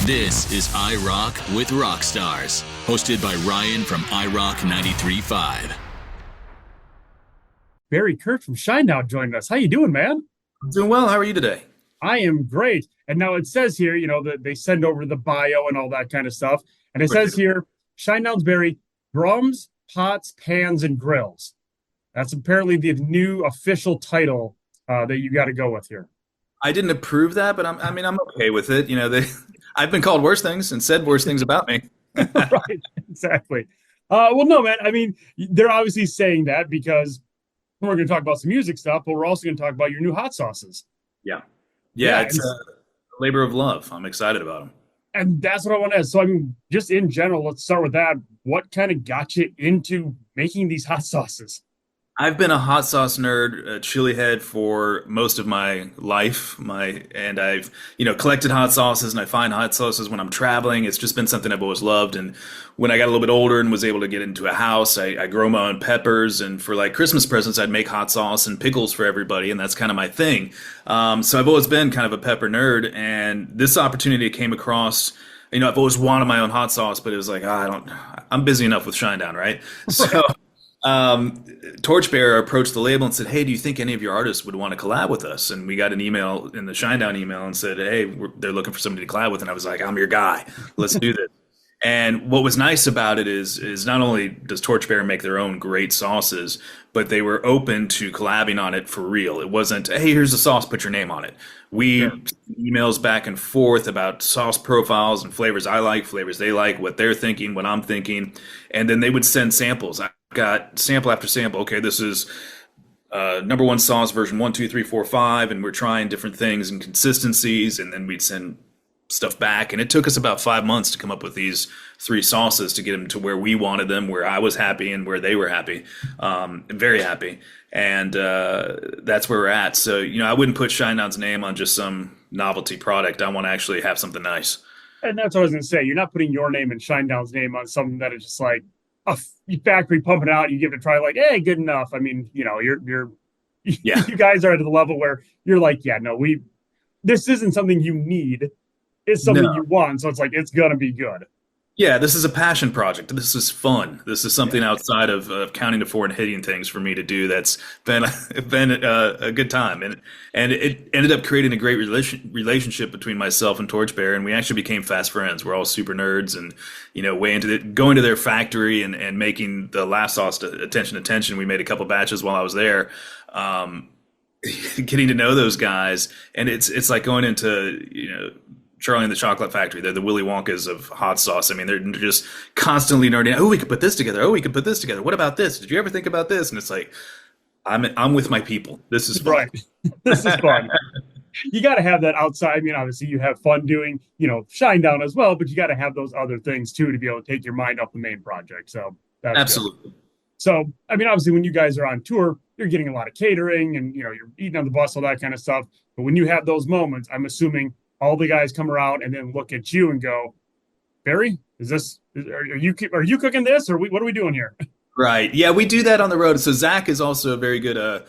This is I Rock with Rockstars, hosted by Ryan from iRock 93.5. Barry Kerch from Shinedown joining us. How you doing, man? I'm doing well. How are you today? I am great. And now it says here, that they send over the bio and all that kind of stuff. And it says here, Shinedown's Barry, drums, pots, pans, and grills. That's apparently the new official title that you got to go with here. I didn't approve that, but I'm okay with it. I've been called worse things and said worse things about me. Right, exactly. Well, no, man. I mean, they're obviously saying that because we're going to talk about some music stuff, but we're also going to talk about your new hot sauces. Yeah, it's a labor of love. I'm excited about them. And that's what I want to ask. So, I mean, just in general, let's start with that. What kind of got you into making these hot sauces? I've been a hot sauce nerd, a chili head for most of my life. And I've, collected hot sauces, and I find hot sauces when I'm traveling. It's just been something I've always loved. And when I got a little bit older and was able to get into a house, I grow my own peppers. And for like Christmas presents, I'd make hot sauce and pickles for everybody. And that's kind of my thing. So I've always been kind of a pepper nerd. And this opportunity came across. I've always wanted my own hot sauce, but it was like, I'm busy enough with Shinedown, right? So Torchbearer approached the label and said, "Hey, do you think any of your artists would want to collab with us?" And we got an email in the Shinedown email and said, "Hey, they're looking for somebody to collab with." And I was like, "I'm your guy. Let's do this." And what was nice about it is not only does Torchbearer make their own great sauces, but they were open to collabing on it for real. It wasn't, "Hey, here's a sauce, put your name on it." We emails back and forth about sauce profiles and flavors I like, flavors they like, what they're thinking, what I'm thinking. And then they would send samples. I got sample after sample. Okay, this is number one sauce version 1, 2, 3, 4, 5, and we're trying different things and consistencies, and then we'd send stuff back. And it took us about 5 months to come up with these 3 sauces to get them to where we wanted them, where I was happy and where they were happy, very happy. And that's where we're at. So, I wouldn't put Shinedown's name on just some novelty product. I want to actually have something nice. And that's what I was going to say. You're not putting your name and Shinedown's name on something that is just like a factory pumping out. You give it a try, like, hey, good enough. I mean, you're you guys are at the level where you're like, yeah, no, this isn't something you need. It's something you want. So it's like, it's going to be good. Yeah, this is a passion project. This is fun. This is something outside of counting to 4 and hitting things for me to do. That's been a good time, and it ended up creating a great relationship between myself and Torchbearer, and we actually became fast friends. We're all super nerds, and way into going to their factory and making the last sauce to attention. We made a couple batches while I was there. Getting to know those guys, and it's like going into Charlie and the Chocolate Factory. They're the Willy Wonkas of hot sauce. I mean, they're just constantly nerding. Oh, we could put this together. Oh, we could put this together. What about this? Did you ever think about this? And it's like, I'm with my people. This is fun. Right. This is fun. You got to have that outside. I mean, obviously, you have fun doing, Shinedown as well, but you got to have those other things too to be able to take your mind off the main project. So that's absolutely. Good. So, I mean, obviously, when you guys are on tour, you're getting a lot of catering and you're eating on the bus, all that kind of stuff. But when you have those moments, I'm assuming all the guys come around and then look at you and go, "Barry, are you cooking this, or what are we doing here?" Right. Yeah, we do that on the road. So Zach is also a very good.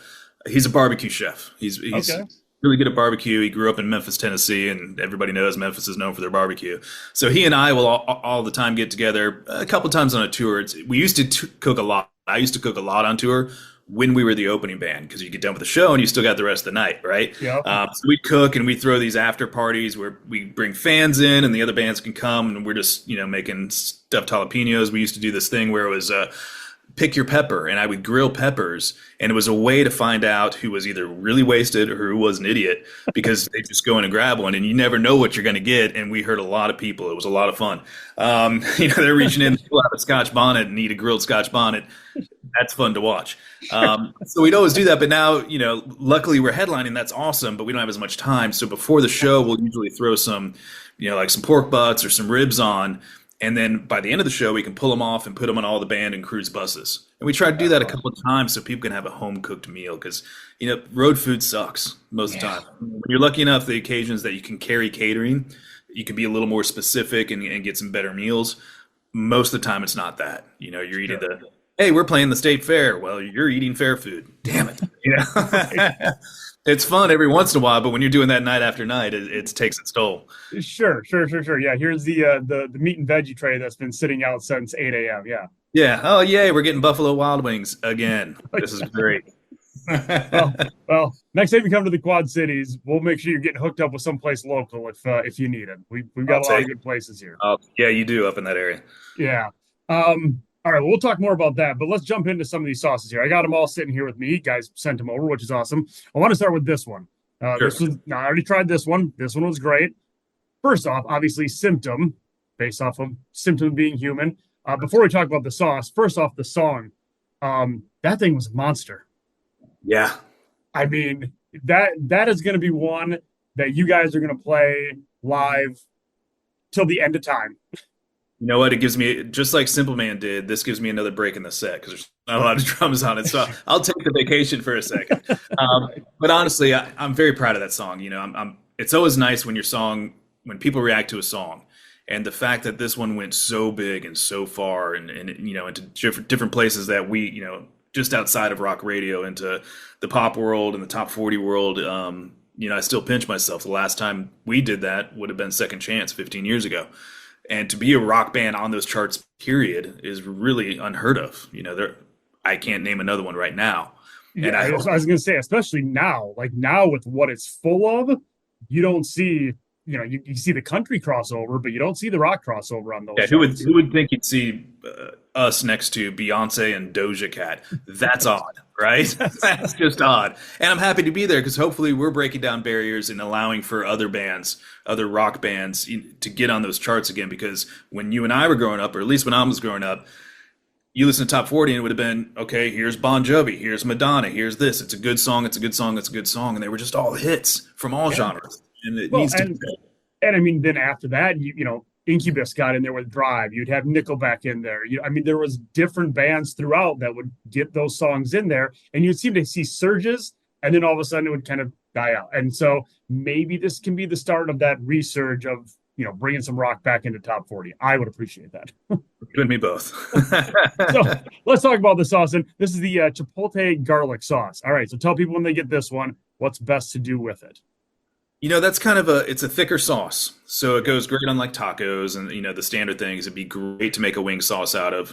He's a barbecue chef. He's okay. Really good at barbecue. He grew up in Memphis, Tennessee, and everybody knows Memphis is known for their barbecue. So he and I will all the time get together a couple times on a tour. We used to cook a lot. I used to cook a lot on tour when we were the opening band, because you get done with the show and you still got the rest of the night, right? Yeah. So we'd cook and we'd throw these after parties where we bring fans in and the other bands can come, and we're just, making stuffed jalapenos. We used to do this thing where it was pick your pepper, and I would grill peppers, and it was a way to find out who was either really wasted or who was an idiot, because they just go in and grab one and you never know what you're going to get. And we heard a lot of people. It was a lot of fun. They're reaching in to pull out a Scotch bonnet and eat a grilled Scotch bonnet. That's fun to watch. So we'd always do that. But now, luckily we're headlining. That's awesome, but we don't have as much time. So before the show, we'll usually throw some, like some pork butts or some ribs on. And then by the end of the show, we can pull them off and put them on all the band and crew's buses. And we try to do that a couple of times so people can have a home-cooked meal, because, road food sucks most of the time. When you're lucky enough, the occasions that you can carry catering, you can be a little more specific and get some better meals. Most of the time, it's not that. You're eating hey, we're playing the state fair. Well, you're eating fair food. Damn it. It's fun every once in a while, but when you're doing that night after night, it takes its toll. Sure. Yeah, here's the meat and veggie tray that's been sitting out since 8 a.m. Yeah. Yeah. Oh, yay. We're getting Buffalo Wild Wings again. This is great. Well, next time you come to the Quad Cities, we'll make sure you're getting hooked up with someplace local if you need it. We've got a lot of good places here. Oh, yeah, you do up in that area. Yeah. All right, we'll talk more about that, but let's jump into some of these sauces here. I got them all sitting here with me. You guys sent them over, which is awesome. I want to start with this one. Sure. I already tried this one. This one was great. First off, obviously, Symptom, based off of Symptom being human. Before we talk about the sauce, first off, the song. That thing was a monster. Yeah. I mean, that is going to be one that you guys are going to play live till the end of time. You know what? It gives me, just like Simple Man did, this gives me another break in the set because there's not a lot of drums on it. So I'll take the vacation for a second. But honestly, I'm very proud of that song. You know, it's always nice when when people react to a song. And the fact that this one went so big and so far and you know, into different places that we, you know, just outside of rock radio, into the pop world and the top 40 world, you know, I still pinch myself. The last time we did that would have been Second Chance 15 years ago. And to be a rock band on those charts, period, is really unheard of. You know, I can't name another one right now. Yeah, and I was going to say, especially now, like now with what it's full of, you don't see, you know, you see the country crossover, but you don't see the rock crossover on those. Yeah, who would think you'd see us next to Beyonce and Doja Cat? That's odd, right? That's just odd. And I'm happy to be there because hopefully we're breaking down barriers and allowing for other bands, other rock bands, to get on those charts again. Because when you and I were growing up, or at least when I was growing up, you listen to Top 40 and it would have been, okay, here's Bon Jovi, here's Madonna, here's this. It's a good song, it's a good song, it's a good song. And they were just all hits from all genres. And it needs to be. And I mean, then after that, you know, Incubus got in there with Drive. You'd have Nickelback in there. I mean, there was different bands throughout that would get those songs in there, and you'd seem to see surges, and then all of a sudden it would kind of die out. And so maybe this can be the start of that resurge of, you know, bringing some rock back into top 40. I would appreciate that. You and me both. So let's talk about the sauce. And this is the Chipotle garlic sauce. All right, so tell people when they get this one, what's best to do with it. You know, that's kind of it's a thicker sauce. So it goes great on like tacos and, you know, the standard things. It'd be great to make a wing sauce out of.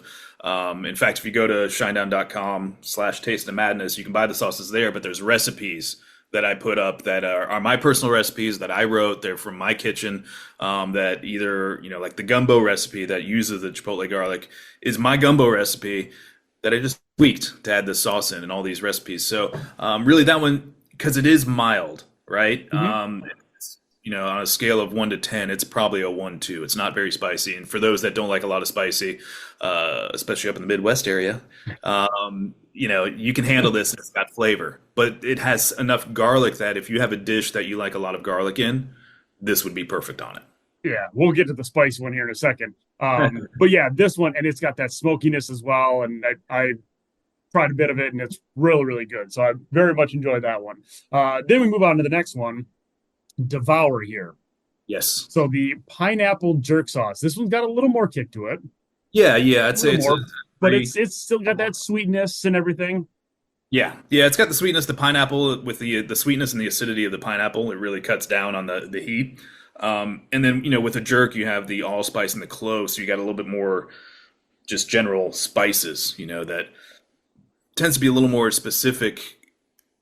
In fact, if you go to shinedown.com/taste of madness, you can buy the sauces there, but there's recipes that I put up that are my personal recipes that I wrote. They're from my kitchen, that either, you know, like the gumbo recipe that uses the Chipotle garlic is my gumbo recipe that I just tweaked to add this sauce in and all these recipes. So really that one, because it is mild, right? Mm-hmm. You know, on a scale of 1 to 10, it's probably a 1-2. It's not very spicy. And for those that don't like a lot of spicy, especially up in the Midwest area, you know, you can handle this. It's got flavor, but it has enough garlic that if you have a dish that you like a lot of garlic in, this would be perfect on it. Yeah, we'll get to the spicy one here in a second. But yeah, this one, and it's got that smokiness as well. And I tried a bit of it, and it's really, really good. So I very much enjoyed that one. Then we move on to the next one, Devour here. Yes. So the pineapple jerk sauce. This one's got a little more kick to it. Yeah, I'd say it's but it's still got that sweetness and everything. Yeah, it's got the sweetness, the pineapple with the sweetness and the acidity of the pineapple. It really cuts down on the heat. And then, you know, with a jerk, you have the allspice and the clove, so you got a little bit more just general spices, you know, that tends to be a little more specific.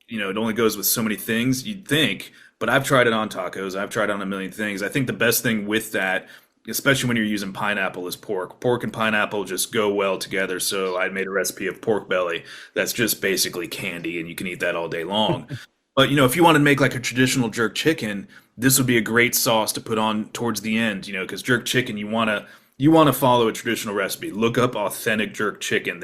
You know, it only goes with so many things, you'd think, but I've tried it on tacos. I've tried it on a million things. I think the best thing with that, especially when you're using pineapple, is pork. Pork and pineapple just go well together. So I made a recipe of pork belly that's just basically candy, and you can eat that all day long. But, you know, if you want to make like a traditional jerk chicken, this would be a great sauce to put on towards the end, you know, because jerk chicken, you want to follow a traditional recipe. Look up authentic jerk chicken.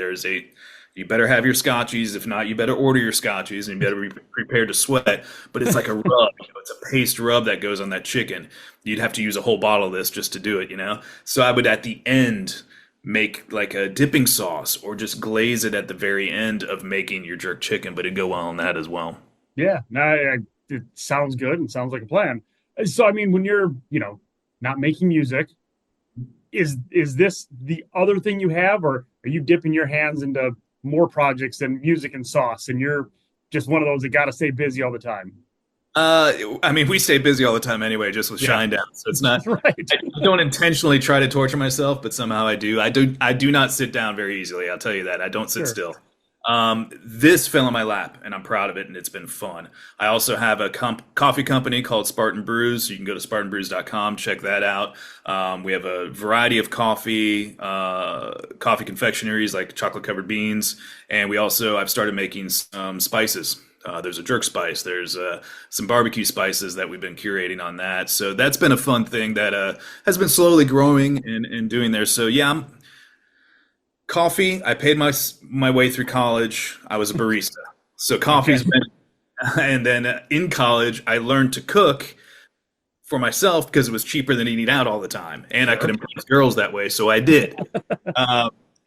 You better have your scotchies. If not, you better order your scotchies and you better be prepared to sweat. But it's like a rub. You know, it's a paste rub that goes on that chicken. You'd have to use a whole bottle of this just to do it, you know? So I would, at the end, make like a dipping sauce or just glaze it at the very end of making your jerk chicken, but it'd go well on that as well. Yeah, it sounds good and sounds like a plan. So, I mean, when you're, you know, not making music, is this the other thing you have, or are you dipping your hands into more projects than music and sauce, and you're just one of those that got to stay busy all the time? I mean, we stay busy all the time anyway, just with Shinedown. So it's not, Right. I don't intentionally try to torture myself, but somehow I do. I do not sit down very easily. I'll tell you that. I don't sit Sure. still. This fell in my lap, and I'm proud of it, and it's been fun. I also have a coffee company called Spartan Brews. You can go to spartanbrews.com, check that out. We have a variety of coffee confectionaries like chocolate covered beans, and I've started making some spices. There's a jerk spice. There's some barbecue spices that we've been curating on that. So that's been a fun thing that has been slowly growing and doing there. So yeah, coffee. I paid my way through college. I was a barista. So coffee's been, and then in college, I learned to cook for myself because it was cheaper than eating out all the time. And I could impress girls that way. So I did.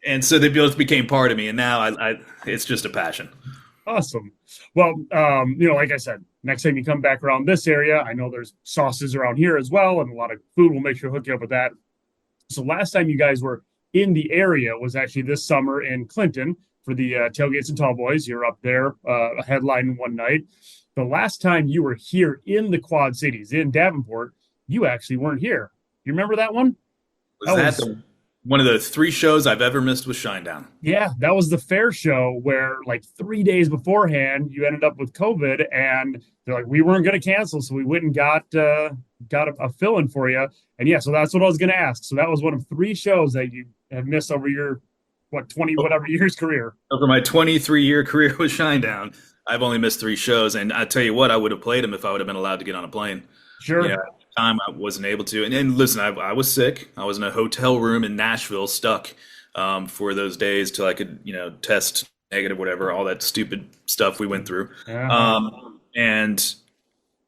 And so they both became part of me. And now it's just a passion. Awesome. Well, like I said, next time you come back around this area, I know there's sauces around here as well, and a lot of food. We'll make sure to hook you up with that. So last time you guys were in the area was actually this summer in Clinton for the Tailgates and Tall Boys. You're up there, a headline one night. The last time you were here in the Quad Cities, in Davenport, you actually weren't here. You remember that one? Was that one of the 3 shows I've ever missed with Shinedown? Yeah, that was the fair show where like 3 days beforehand you ended up with COVID, and they're like, we weren't going to cancel, so we went and got a fill-in for you. And yeah, so that's what I was going to ask. So that was one of 3 shows that you have missed over your 20 whatever years career. Over my 23-year career with Shinedown, I've only missed 3 shows, and I tell you what, I would have played them if I would have been allowed to get on a plane. Sure. Yeah, at the time I wasn't able to. And listen, I was sick. I was in a hotel room in Nashville, stuck for those days till I could, test negative, whatever, all that stupid stuff we went through. And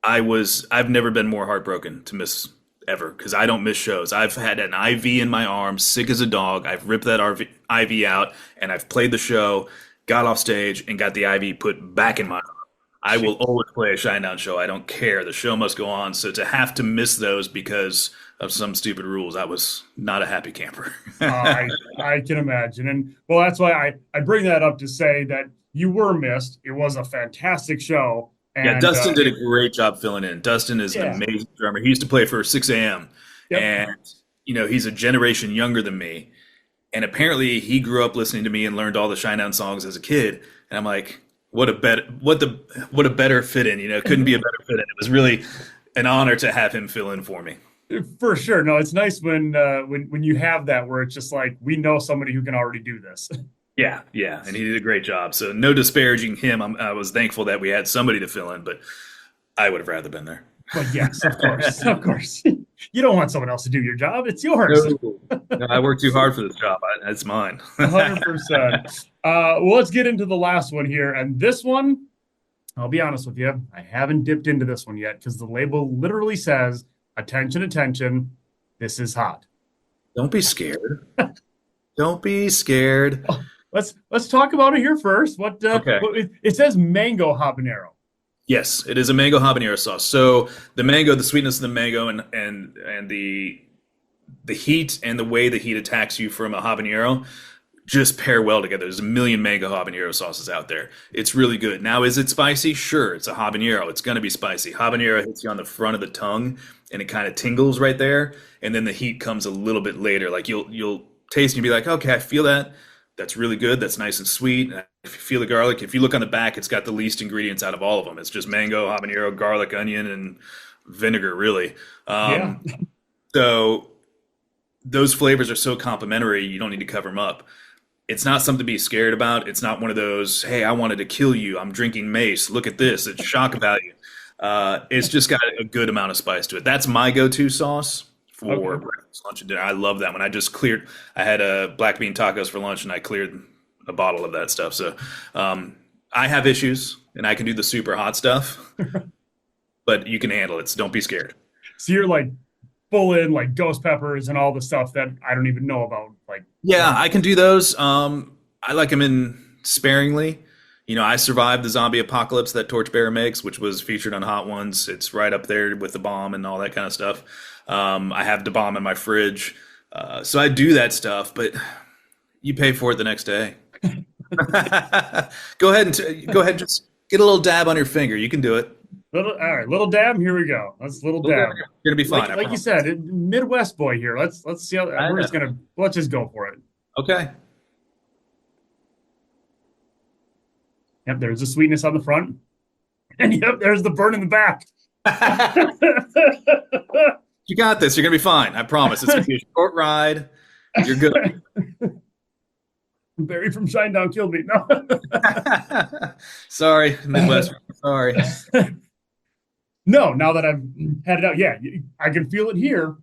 I've never been more heartbroken to miss ever, because I don't miss shows. I've had an IV in my arm, sick as a dog. I've ripped that IV out, and I've played the show, got off stage, and got the IV put back in my arm. I will always play a Shinedown show. I don't care. The show must go on. So to have to miss those because of some stupid rules, I was not a happy camper. I can imagine. And well, that's why I bring that up to say that you were missed. It was a fantastic show. And, yeah, Dustin did a great job filling in. Dustin is an amazing drummer. He used to play for 6 a.m. Yep. And, he's a generation younger than me. And apparently he grew up listening to me and learned all the Shinedown songs as a kid. And I'm like, what a better fit in, couldn't be a better fit in. It was really an honor to have him fill in for me. For sure. No, it's nice when you have that where it's just like, we know somebody who can already do this. Yeah. And he did a great job. So no disparaging him. I was thankful that we had somebody to fill in, but I would have rather been there. But yes, of course, of course. You don't want someone else to do your job. It's yours. No, I worked too hard for this job. It's mine. 100%. Well, let's get into the last one here. And this one, I'll be honest with you, I haven't dipped into this one yet because the label literally says, attention, attention, this is hot. Don't be scared. Don't be scared. Oh, let's talk about it here first. Okay. It says mango habanero. Yes, it is a mango habanero sauce. So the mango, the sweetness of the mango, and the heat and the way the heat attacks you from a habanero just pair well together. There's a million mango habanero sauces out there. It's really good. Now, is it spicy? Sure, it's a habanero. It's going to be spicy. Habanero hits you on the front of the tongue, and it kind of tingles right there. And then the heat comes a little bit later. Like you'll taste and you'll be like, okay, I feel that. That's really good. That's nice and sweet. If you feel the garlic, if you look on the back, it's got the least ingredients out of all of them. It's just mango, habanero, garlic, onion, and vinegar, really. So those flavors are so complementary, you don't need to cover them up. It's not something to be scared about. It's not one of those, hey, I wanted to kill you. I'm drinking mace. Look at this. It's shock value. It's just got a good amount of spice to it. That's my go-to sauce for breakfast, lunch, and dinner. I love that one. I had black bean tacos for lunch, and I cleared a bottle of that stuff. So I have issues, and I can do the super hot stuff, but you can handle it. So don't be scared. So you're like full in like ghost peppers and all the stuff that I don't even know about. I can do those. I like them in sparingly. I survived the zombie apocalypse that Torchbearer makes, which was featured on Hot Ones. It's right up there with the bomb and all that kind of stuff. I have the bomb in my fridge. So I do that stuff, but you pay for it the next day. Go ahead and Get a little dab on your finger. You can do it. All right, little dab. Here we go. Let's little dab. You're gonna be fine. Like you said, Midwest boy here. Let's see how we're just gonna let's just go for it. Okay. Yep, there's the sweetness on the front, and yep, there's the burn in the back. You got this. You're gonna be fine. I promise. It's gonna be a short ride. You're good. Barry from Shinedown killed me. No. Sorry, Midwest. Sorry. No, now that I've had it out, yeah, I can feel it here.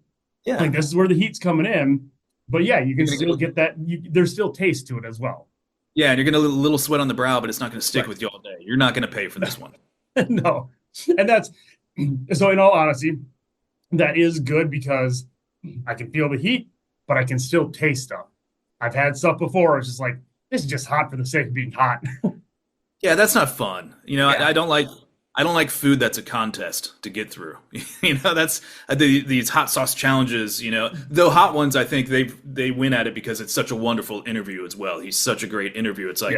Yeah. Like this is where the heat's coming in. But yeah, you can still get that. There's still taste to it as well. Yeah, and you're gonna get a little sweat on the brow, but it's not gonna stick with you all day. You're not gonna pay for this one. No, and that's so. In all honesty, that is good because I can feel the heat, but I can still taste stuff. I've had stuff before. It's just like this is just hot for the sake of being hot. Yeah, that's not fun. Yeah. I don't like food that's a contest to get through. That's these hot sauce challenges. Though hot ones, I think they win at it because it's such a wonderful interview as well. He's such a great interview. It's like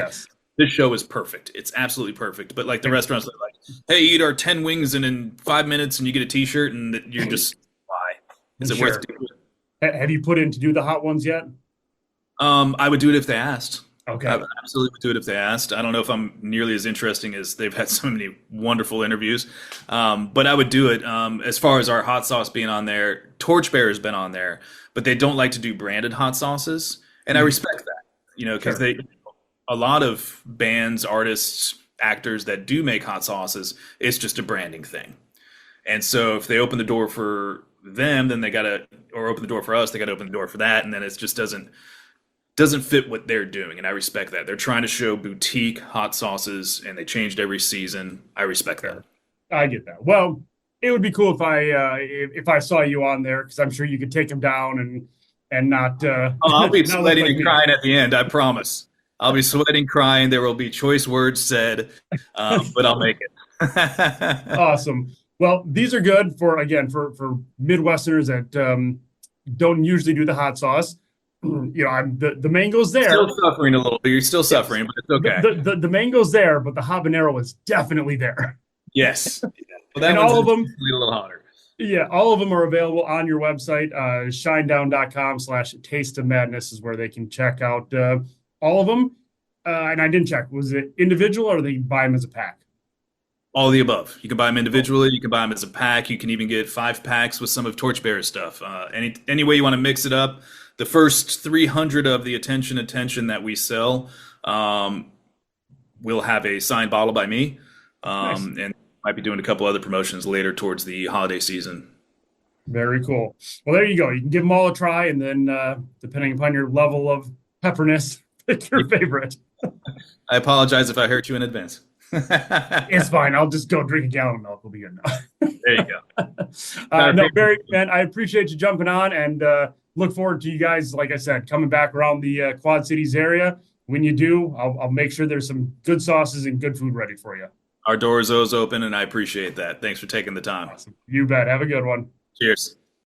this show is perfect. It's absolutely perfect. But like the restaurants, are like, hey, eat our 10 wings and in 5 minutes and you get a T-shirt and you're just why is it worth doing? Have you put in to do the hot ones yet? I would do it if they asked. Okay. I would absolutely do it if they asked. I don't know if I'm nearly as interesting as they've had so many wonderful interviews, but I would do it. As far as our hot sauce being on there, Torchbearer has been on there, but they don't like to do branded hot sauces, and I respect that. Because a lot of bands, artists, actors that do make hot sauces, it's just a branding thing. And so if they open the door for them, then or open the door for us, they got to open the door for that, and then it just doesn't fit what they're doing, and I respect that. They're trying to show boutique hot sauces, and they changed every season. I respect that. I get that. Well, it would be cool if I saw you on there because I'm sure you could take them down and not. I'll be sweating and crying at the end. I promise. I'll be sweating, crying. There will be choice words said, but I'll make it. Awesome. Well, these are good for Midwesterners that don't usually do the hot sauce. The mango's there. Still suffering a little bit. You're still suffering, but it's okay. The mango's there, but the habanero is definitely there. Yes. Well, and all of them a little hotter. Yeah, all of them are available on your website. Shinedown.com/taste of madness is where they can check out all of them. And I didn't check. Was it individual or they buy them as a pack? All of the above. You can buy them individually. You can buy them as a pack. You can even get 5 packs with some of Torchbearer stuff. Any way you want to mix it up. The first 300 of the attention that we sell will have a signed bottle by me. Nice. And might be doing a couple other promotions later towards the holiday season. Very cool. Well, there you go. You can give them all a try, and then depending upon your level of pepperness, pick your favorite. I apologize if I hurt you in advance. It's fine. I'll just go drink a gallon of milk. We'll be good now. There you go. No, Barry, man, I appreciate you jumping on and look forward to you guys, like I said, coming back around the Quad Cities area. When you do, I'll make sure there's some good sauces and good food ready for you. Our door is always open, and I appreciate that. Thanks for taking the time. Awesome. You bet. Have a good one. Cheers.